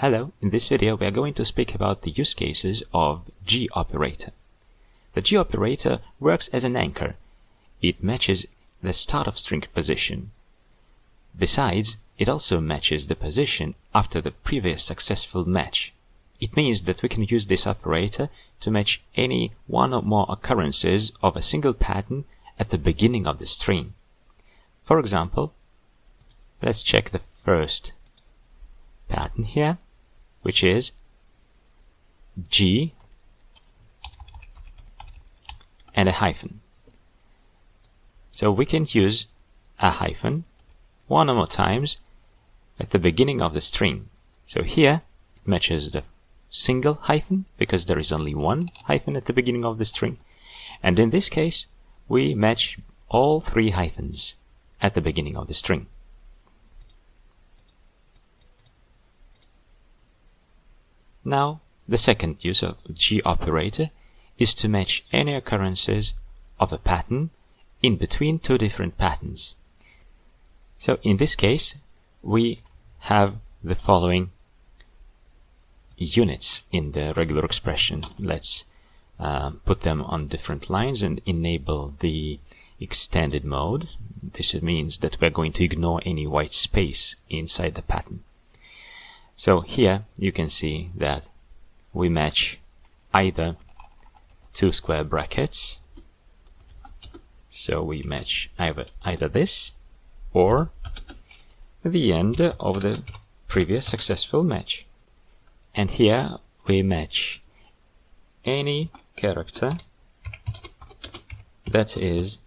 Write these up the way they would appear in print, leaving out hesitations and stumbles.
Hello, in this video we are going to speak about the use cases of G operator. The G operator works as an anchor. It matches the start of string position. Besides, it also matches the position after the previous successful match. It means that we can use this operator to match any one or more occurrences of a single pattern at the beginning of the string. For example, let's check the first pattern here, which is G and a hyphen. So we can use a hyphen one or more times at the beginning of the string. So here it matches the single hyphen because there is only one hyphen at the beginning of the string, and in this case we match all three hyphens at the beginning of the string. Now, the second use of the G operator is to match any occurrences of a pattern in between two different patterns. So in this case, we have the following units in the regular expression. Let's put them on different lines and enable the extended mode. This means that we're going to ignore any white space inside the pattern. So here you can see that we match either two square brackets, so we match either this or the end of the previous successful match. And here we match any character that is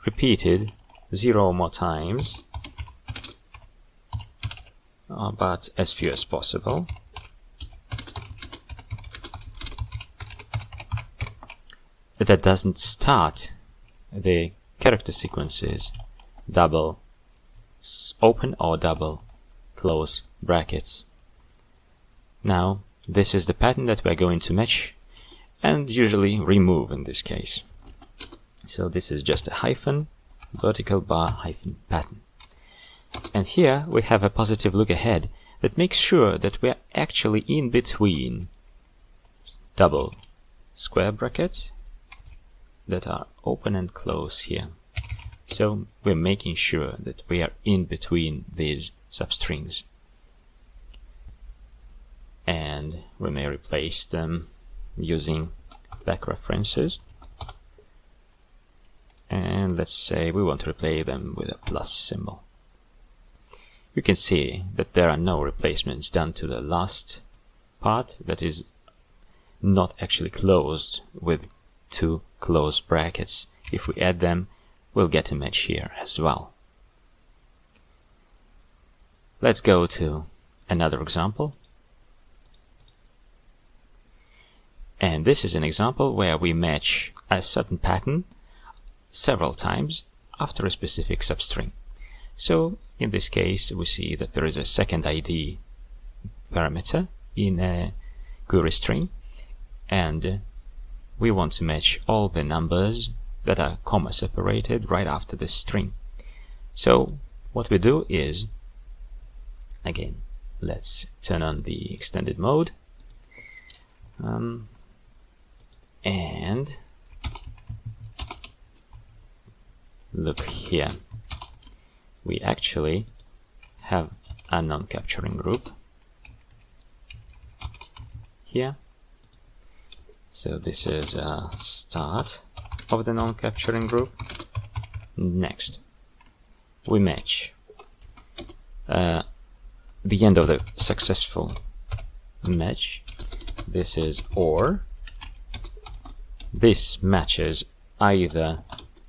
repeated 0 or more times, but as few as possible. That doesn't start the character sequences double open or double close brackets. Now, this is the pattern that we're going to match and usually remove in this case. So this is just a hyphen, vertical bar hyphen pattern. And here we have a positive look ahead that makes sure that we are actually in between double square brackets that are open and close here. So we're making sure that we are in between these substrings. And we may replace them using back references. And let's say we want to replace them with a plus symbol. You can see that there are no replacements done to the last part that is not actually closed with two close brackets. If we add them, we'll get a match here as well. Let's go to another example. And this is an example where we match a certain pattern several times after a specific substring. So in this case, we see that there is a second ID parameter in a query string, and we want to match all the numbers that are comma separated right after this string. So what we do is, again, let's turn on the extended mode, and look here. We actually have a non-capturing group here. So this is a start of the non-capturing group. Next, we match the end of the successful match. This is OR. This matches either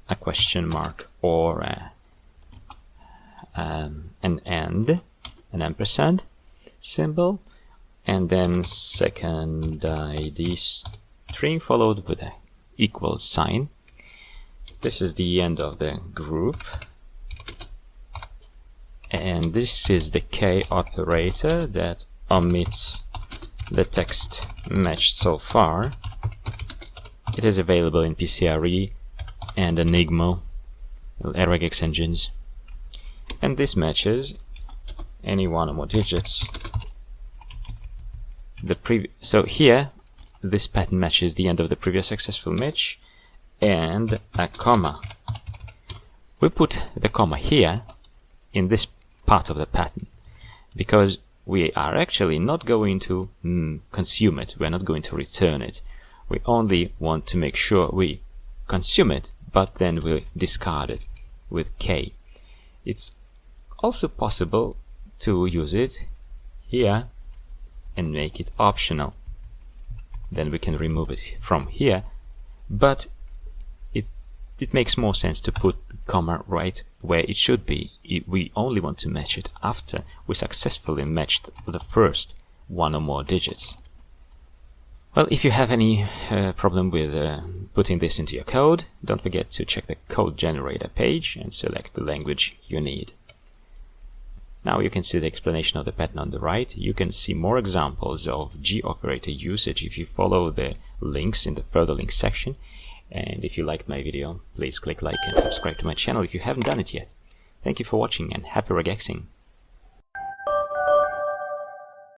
a question mark or an and, an ampersand symbol, and then second ID string followed with an equal sign. This is the end of the group, and this is the K operator that omits the text matched so far. It is available in PCRE and Onigmo regex engines. And this matches any one or more digits. So here, this pattern matches the end of the previous successful match, and a comma. We put the comma here in this part of the pattern because we are actually not going to consume it. We're not going to return it. We only want to make sure we consume it, but then we'll discard it with K. It's also possible to use it here and make it optional. Then we can remove it from here, but it makes more sense to put the comma right where it should be. We only want to match it after we successfully matched the first one or more digits. Well, if you have any problem with putting this into your code, don't forget to check the code generator page and select the language you need. Now you can see the explanation of the pattern on the right. You can see more examples of G operator usage if you follow the links in the further links section. And if you liked my video, please click like and subscribe to my channel if you haven't done it yet. Thank you for watching and happy regexing!